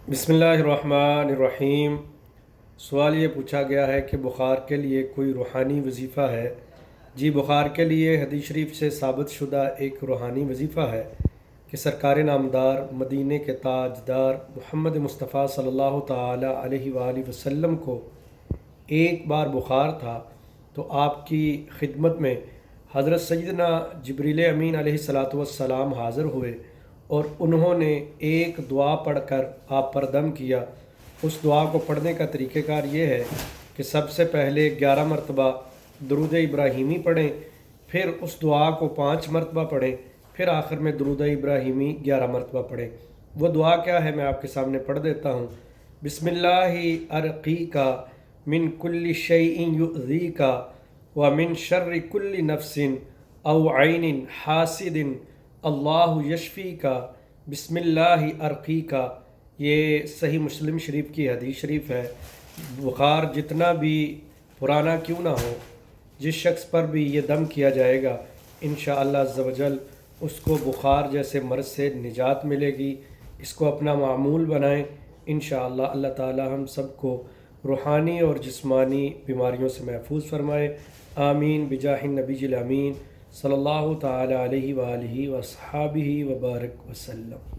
بسم اللہ الرحمن الرحیم۔ سوال یہ پوچھا گیا ہے کہ بخار کے لیے کوئی روحانی وظیفہ ہے؟ جی، بخار کے لیے حدیث شریف سے ثابت شدہ ایک روحانی وظیفہ ہے کہ سرکار نامدار مدینے کے تاجدار محمد مصطفیٰ صلی اللہ تعالی علیہ وآلہ وسلم کو ایک بار بخار تھا تو آپ کی خدمت میں حضرت سیدنا جبریل امین علیہ السلام حاضر ہوئے اور انہوں نے ایک دعا پڑھ کر آپ پر دم کیا۔ اس دعا کو پڑھنے کا طریقہ کار یہ ہے کہ سب سے پہلے 11 مرتبہ درود ابراہیمی پڑھیں، پھر اس دعا کو 5 مرتبہ پڑھیں، پھر آخر میں درود ابراہیمی 11 مرتبہ پڑھیں۔ وہ دعا کیا ہے میں آپ کے سامنے پڑھ دیتا ہوں۔ بسم اللہ ارقیکا من کل شیء یؤذیکا ومن شر کل نفس او عین حاسد اللہ یشفیکا بسم اللہ ارقیکا۔ یہ صحیح مسلم شریف کی حدیث شریف ہے۔ بخار جتنا بھی پرانا کیوں نہ ہو، جس شخص پر بھی یہ دم کیا جائے گا انشاءاللہ عز و جل اس کو بخار جیسے مرض سے نجات ملے گی۔ اس کو اپنا معمول بنائیں، انشاءاللہ اللہ تعالی ہم سب کو روحانی اور جسمانی بیماریوں سے محفوظ فرمائے۔ آمین بجاہ النبی الامین صلی اللہ تعالی علیہ وآلہ وصحابہ وبارک وسلم۔